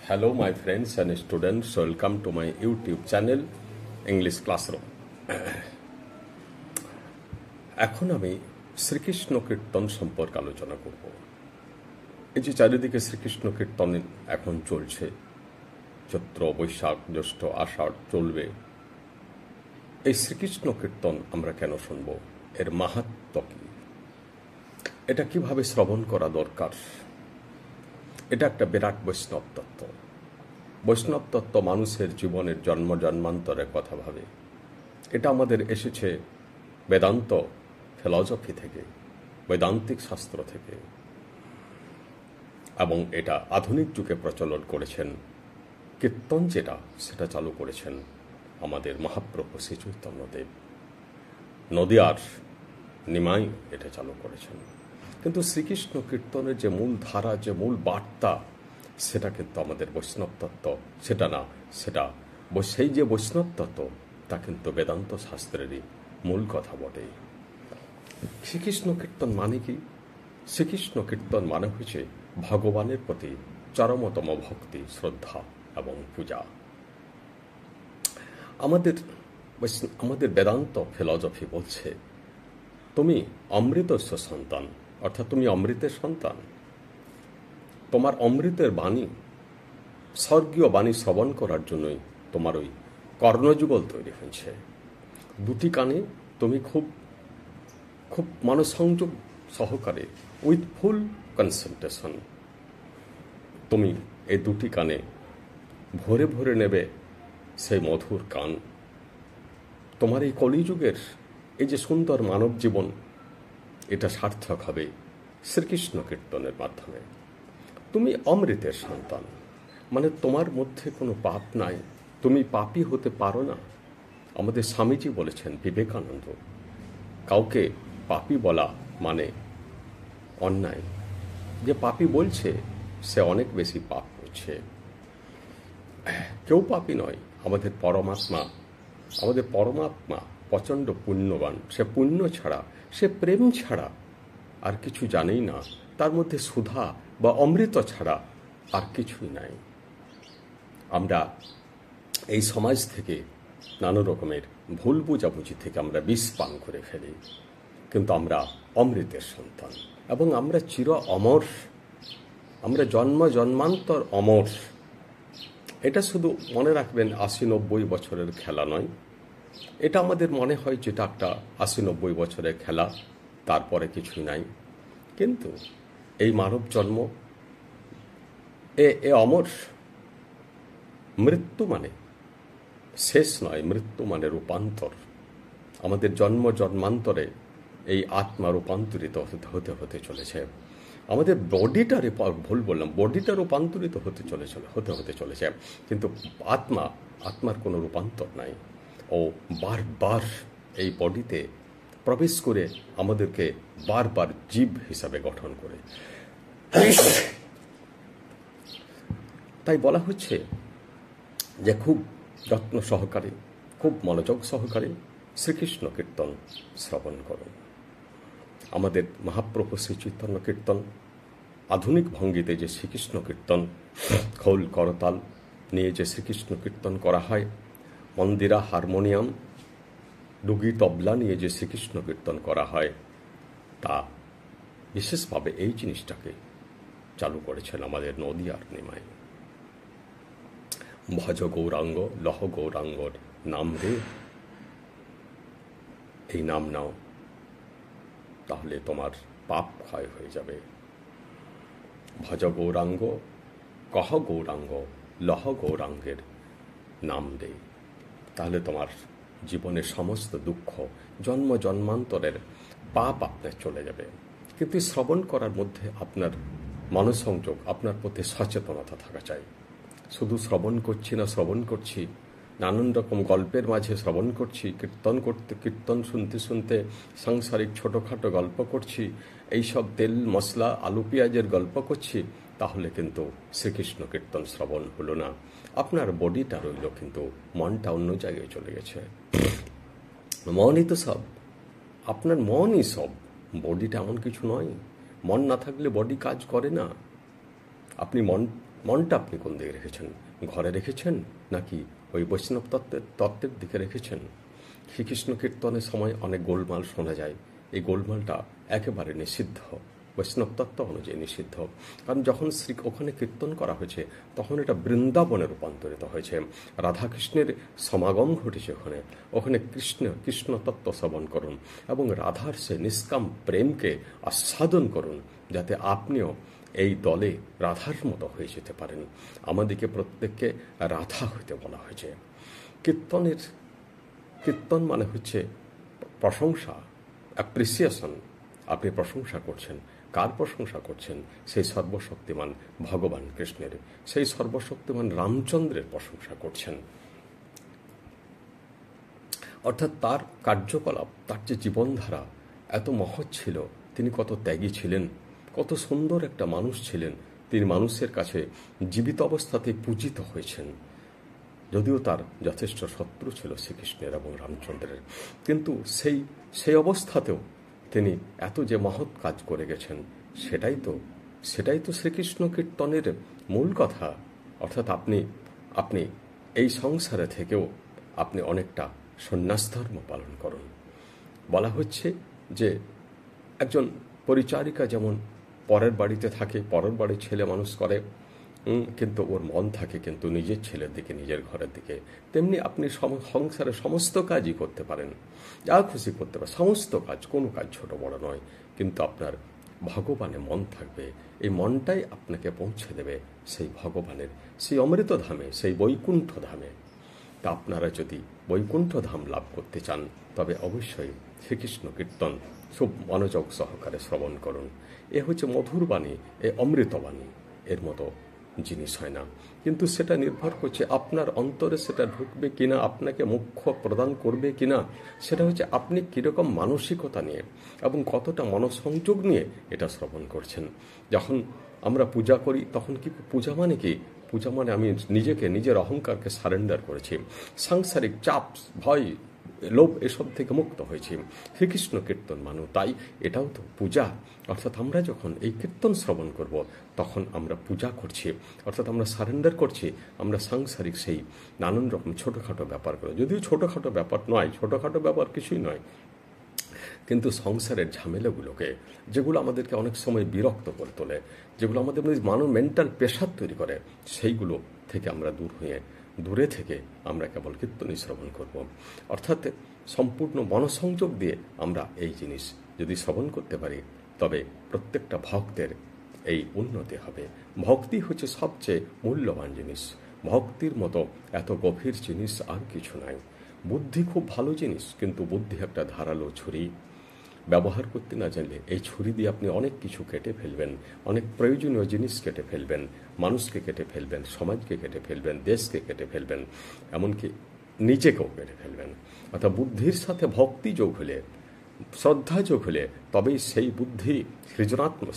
Hello, my friends and students. Welcome to my YouTube channel, English Classroom. এখন আমি শ্রীকৃষ্ণ কীর্তন সম্পর্কে আলোচনা করব। এই যে চারিদিকে শ্রীকৃষ্ণ কীর্তন এখন চলছে, চৈত্র, বৈশাখ, জ্যৈষ্ঠ, আষাঢ় চলবে। এই শ্রীকৃষ্ণ কীর্তন আমরা কেন শুনব? এর মাহাত্ম্য কি? এটা কিভাবে শ্রবণ করা দরকার? এটা একটা বিরাট বৈষ্ণব তত্ত্ব। বৈষ্ণব তত্ত্ব মানুষের জীবনের জন্ম জন্মান্তরের কথা ভাবে। এটা আমাদের এসেছে বেদান্ত ফিলসফি থেকে, বৈদান্তিক শাস্ত্র থেকে, এবং এটা আধুনিক যুগে প্রচলন করেছেন কীর্তন, সেটা চালু করেছেন আমাদের মহাপ্রভু শ্রী চৈতন্যদেব। নদিয়ার নিমাই এটা চালু করেছেন। কিন্তু শ্রীকৃষ্ণ কীর্তনের যে মূল ধারা, যে মূল বার্তা, সেটা কিন্তু আমাদের বৈষ্ণব তত্ত্ব সেটা না। সেটা সেই যে বৈষ্ণব তত্ত্ব, তা কিন্তু বেদান্ত শাস্ত্রেরই মূল কথা বটে। শ্রীকৃষ্ণ কীর্তন মানে কি? শ্রীকৃষ্ণ কীর্তন মানে হচ্ছে ভগবানের প্রতি চরমতম ভক্তি, শ্রদ্ধা এবং পূজা। আমাদের বেদান্ত ফিলসফি বলছে, তুমি অমৃতস্য সন্তান, অর্থাৎ তুমি অমৃতের সন্তান। তোমার অমৃতের বাণী, স্বর্গীয় বাণী শ্রবণ করার জন্যই তোমার ওই কর্ণযুগল তৈরি হয়েছে। দুটি কানে তুমি খুব খুব মনসংযোগ সহকারে, উইথ ফুল কনসেন্ট্রেশন, তুমি এই দুটি কানে ভরে ভরে নেবে সেই মধুর গান। তোমার এই কলিযুগের এই যে সুন্দর মানব জীবন, এটা সার্থক হবে শ্রীকৃষ্ণ কীর্তনের মাধ্যমে। তুমি অমৃতের সন্তান, মানে তোমার মধ্যে কোনো পাপ নাই, তুমি পাপী হতে পারো না। আমাদের স্বামীজি বলেছেন, বিবেকানন্দ, কাউকে পাপী বলা মানে অন্যায়। যে পাপী বলছে সে অনেক বেশি পাপ করছে। কেউ পাপী নয়। আমাদের পরমাত্মা প্রচণ্ড পুণ্যবান। সে পুণ্য ছাড়া, সে প্রেম ছাড়া আর কিছু জানেই না। তার মধ্যে সুধা বা অমৃত ছাড়া আর কিছুই নাই। আমরা এই সমাজ থেকে নানা রকমের ভুল বুঝাবুঝি থেকে আমরা বিষ পান করে ফেলি, কিন্তু আমরা অমৃতের সন্তান এবং আমরা চির অমর। আমরা জন্ম জন্মান্তর অমর। এটা শুধু মনে রাখবেন ৮০-৯০ বছরের খেলা নয়। এটা আমাদের মনে হয় যেটা একটা ৮০-৯০ বছরের খেলা, তারপরে কিছুই নাই। কিন্তু এই মানব জন্ম এ অমর। মৃত্যু মানে শেষ নয়, মৃত্যু মানে রূপান্তর। আমাদের জন্ম জন্মান্তরে এই আত্মা রূপান্তরিত হতে হতে চলেছে। আমাদের বডিটারে, ভুল বললাম, বডিটা রূপান্তরিত হতে চলেছে, কিন্তু আত্মার কোনো রূপান্তর নাই। ও বারবার এই বডিতে প্রবেশ করে আমাদেরকে বারবার জীব হিসাবে গঠন করে। তাই বলা হচ্ছে যে খুব যত্ন সহকারে, খুব মনোযোগ সহকারে শ্রীকৃষ্ণ কীর্তন শ্রবণ করুন। আমাদের মহাপ্রভু শ্রী চৈতন্য কীর্তন, আধুনিক ভঙ্গিতে যে শ্রীকৃষ্ণ কীর্তন, খোল করতাল নিয়ে যে শ্রীকৃষ্ণ কীর্তন করা হয়, মন্দিরা হারমোনিয়াম, ডুগি তবলা নিয়ে যে শ্রীকৃষ্ণ কীর্তন করা হয়, তা বিশেষভাবে এই জিনিসটাকে চালু করেছেন আমাদের নদিয়ার নিমাই। ভজ গৌরাঙ্গ লহ গৌরাঙ্গর নাম রে, এই নাম নাও, তাহলে তোমার পাপ ক্ষয় হয়ে যাবে। ভজ গৌরাঙ্গ, কহ গৌরাঙ্গ, লহ গৌরাঙ্গের নাম রে, তাহলে তোমার জীবনের সমস্ত দুঃখ, জন্ম জন্মান্তরের পাপ আপনার চলে যাবে। কিন্তু শ্রবণ করার মধ্যে আপনার মনসংযোগ, আপনার প্রতি সচেতনতা থাকা চাই। শুধু শ্রবণ করছি, নানান রকম গল্পের মাঝে শ্রবণ করছি, কীর্তন শুনতে শুনতে সাংসারিক ছোটোখাটো গল্প করছি, এইসব তেল মশলা আলু পেঁয়াজের গল্প করছি, তাহলে কিন্তু শ্রীকৃষ্ণ কীর্তন শ্রবণ হলো না। আপনার বডিটা রইল, কিন্তু মনটা অন্য জায়গায় চলে গেছে। মনই তো সব, আপনার মনই সব, বডিটা এমন কিছু নয়। মন না থাকলে বডি কাজ করে না। আপনি মনটা আপনি কোন দিকে রেখেছেন? ঘরে রেখেছেন নাকি ওই বৈষ্ণব তত্ত্বের দিকে রেখেছেন? শ্রীকৃষ্ণ কীর্তনের সময় অনেক গোলমাল শোনা যায়। এই গোলমালটা একেবারে নিষিদ্ধ, বৈষ্ণব তত্ত্ব অনুযায়ী নিষিদ্ধ। কারণ যখন ওখানে কীর্তন করা হয়েছে তখন এটা বৃন্দাবনে রূপান্তরিত হয়েছে, রাধাকৃষ্ণের সমাগম ঘটেছে ওখানে। ওখানে কৃষ্ণ তত্ত্ব শ্রবণ করুন এবং রাধার সে নিষ্কাম প্রেমকে আস্বাদন করুন, যাতে আপনিও এই দলে রাধার মতো হয়ে যেতে পারেন। আমাদেরকে প্রত্যেককে রাধা হইতে বলা হয়েছে। কীর্তন মানে হচ্ছে প্রশংসা, অ্যাপ্রিসিয়েশন। আপনি প্রশংসা করছেন, কার প্রশংসা করছেন? সেই সর্বশক্তিমান ভগবান কৃষ্ণের, সেই সর্বশক্তিমান রামচন্দ্রের প্রশংসা করছেন। অর্থাৎ তার কার্যকলাপ, তার যে জীবনধারা এত মহৎ ছিল, তিনি কত ত্যাগী ছিলেন, কত সুন্দর একটা মানুষ ছিলেন। তিনি মানুষের কাছে জীবিত অবস্থাতেই পূজিত হয়েছেন, যদিও তার যথেষ্ট শত্রু ছিল শ্রীকৃষ্ণের এবং রামচন্দ্রের। কিন্তু সেই অবস্থাতেও তিনি এত যে মহৎ কাজ করে গেছেন, সেটাই তো শ্রীকৃষ্ণ কীর্তনের মূল কথা। অর্থাৎ আপনি এই সংসারে থেকেও আপনি অনেকটা সন্ন্যাস ধর্ম পালন করুন। বলা হচ্ছে যে একজন পরিচারিকা যেমন পরের বাড়িতে থাকে, পরের বাড়ির ছেলে মানুষ করে, কিন্তু ওর মন থাকে কিন্তু নিজের ছেলের দিকে, নিজের ঘরের দিকে। তেমনি আপনি সংসারে সমস্ত কাজই করতে পারেন, যা খুশি করতে পারেন, সমস্ত কাজ, কোনো কাজ ছোট বড় নয়, কিন্তু আপনার ভগবানে মন থাকবে। এই মনটাই আপনাকে পৌঁছে দেবে সেই ভগবানের, সেই অমৃত ধামে, সেই বৈকুণ্ঠ ধামে। তা আপনারা যদি বৈকুণ্ঠ ধাম লাভ করতে চান, তবে অবশ্যই শ্রীকৃষ্ণ কীর্তন খুব মনোযোগ সহকারে শ্রবণ করুন। এ হচ্ছে মধুর বাণী, এ অমৃতবাণী, এর মতো জিনিস হয় না। কিন্তু সেটা নির্ভর করছে আপনার অন্তরে সেটা ঢুকবে কিনা, আপনাকে মুখ্য প্রদান করবে কিনা। সেটা হচ্ছে আপনি কীরকম মানসিকতা নিয়ে এবং কতটা মনসংযোগ নিয়ে এটা শ্রবণ করছেন। যখন আমরা পূজা করি তখন কি পূজা মানে কি? পূজা মানে আমি নিজের অহংকারকে সারেন্ডার করেছি, সাংসারিক চাপ, ভয়, লোভ এসব থেকে মুক্ত হয়েছি। শ্রীকৃষ্ণ কীর্তন মানু তাই এটাও তো পূজা। অর্থাৎ আমরা যখন এই কীর্তন শ্রবণ করব তখন আমরা পূজা করছি, অর্থাৎ আমরা সারেন্ডার করছি। আমরা সাংসারিক সেই নানান রকম ছোটোখাটো ব্যাপার করে, যদিও ছোটোখাটো ব্যাপার নয়, ছোটোখাটো ব্যাপার কিছুই নয়, কিন্তু সংসারের ঝামেলাগুলোকে, যেগুলো আমাদেরকে অনেক সময় বিরক্ত করে তোলে, যেগুলো আমাদের মেন্টাল প্রেশার তৈরি করে, সেইগুলো থেকে আমরা দূরে থেকে আমরা কেবল কীর্তনই শ্রবণ করব। অর্থাৎ সম্পূর্ণ মনসংযোগ দিয়ে আমরা এই জিনিস যদি শ্রবণ করতে পারি, তবে প্রত্যেকটা ভক্তের এই উন্নতি হবে। ভক্তি হচ্ছে সবচেয়ে মূল্যবান জিনিস। ভক্তির মতো এত গভীর জিনিস আর কিছু নাই। বুদ্ধি খুব ভালো জিনিস, কিন্তু বুদ্ধি একটা ধারালো ছুরি। ব্যবহার করতে না জানলে এই ছুরি দিয়ে আপনি অনেক কিছু কেটে ফেলবেন, অনেক প্রয়োজনীয় জিনিস কেটে ফেলবেন, মানুষকে কেটে ফেলবেন, সমাজকে কেটে ফেলবেন, দেশকে কেটে ফেলবেন, এমনকি নিজেকেও কেটে ফেলবেন। অর্থাৎ বুদ্ধির সাথে ভক্তি যোগ হলে, শ্রদ্ধা যোগ হলে তবেই সেই বুদ্ধি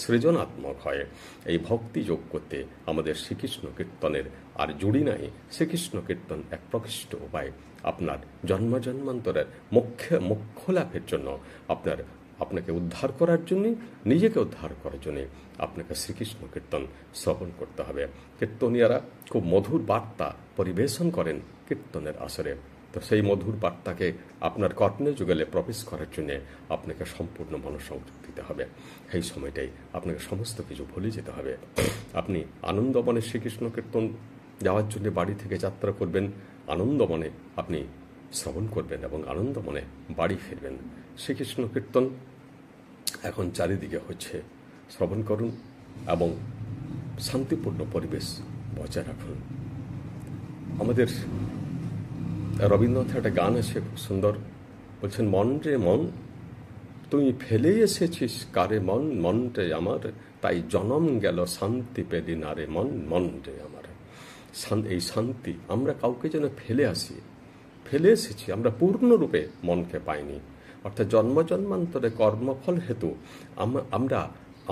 সৃজনাত্মক হয়। এই ভক্তি যোগ করতে আমাদের শ্রীকৃষ্ণ কীর্তনের আর জুড়ি নাই। শ্রীকৃষ্ণ কীর্তন এক প্রকৃষ্ট উপায় আপনার জন্মান্তরের মোক্ষ লাভের জন্য, আপনাকে উদ্ধার করার জন্যে, নিজেকে উদ্ধার করার জন্যে আপনাকে শ্রীকৃষ্ণ কীর্তন শ্রবণ করতে হবে। কীর্তনীয়ারা খুব মধুর বার্তা পরিবেশন করেন কীর্তনের আসরে। তো সেই মধুর বার্তাকে আপনার কর্ণে যুগলে প্রবেশ করার জন্য আপনাকে সম্পূর্ণ মনোসংযোগ দিতে হবে। সেই সময়টাই আপনাকে সমস্ত কিছু ভুলে যেতে হবে। আপনি আনন্দমনে শ্রীকৃষ্ণ কীর্তন যাওয়ার জন্য বাড়ি থেকে যাত্রা করবেন, আনন্দমনে আপনি শ্রবণ করবেন এবং আনন্দমনে বাড়ি ফিরবেন। শ্রীকৃষ্ণ কীর্তন এখন চারিদিকে হচ্ছে, শ্রবণ করুন এবং শান্তিপূর্ণ পরিবেশ বজায় রাখুন। আমাদের রবীন্দ্রনাথের একটা গান আছে খুব সুন্দর, বলছেন, মন রে মন তুই ফেলে এসেছিস কারে মন, মন রে আমার তাই জনম গেল শান্তি পেলি না রে মন, মন রে আমার। এই শান্তি আমরা কাউকে যেন ফেলে এসেছি, আমরা পূর্ণরূপে মনকে পাইনি। অর্থাৎ জন্মান্তরে কর্মফল হেতু আমরা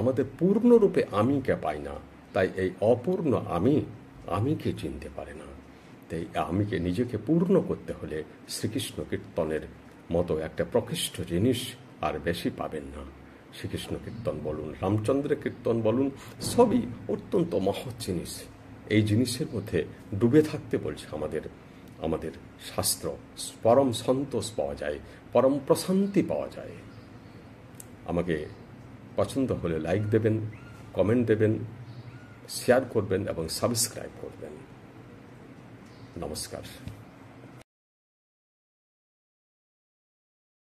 আমাদের পূর্ণরূপে আমিকে পাই না। তাই এই অপূর্ণ আমিকে চিনতে পারে না। তাই আমিকে নিজেকে পূর্ণ করতে হলে শ্রীকৃষ্ণ কীর্তনের মতো একটা প্রকৃষ্ট জিনিস আর বেশি পাবেন না। শ্রীকৃষ্ণ কীর্তন বলুন, রামচন্দ্রের কীর্তন বলুন, সবই অত্যন্ত মহৎ জিনিস। এই জিনিসের মধ্যে ডুবে থাকতে বলছে আমাদের শাস্ত্র। পরম সন্তোষ পাওয়া যায়, পরম প্রশান্তি পাওয়া যায়। আমাকে পছন্দ হলে লাইক দেবেন, কমেন্ট দেবেন, শেয়ার করবেন এবং সাবস্ক্রাইব করবেন। নমস্কার।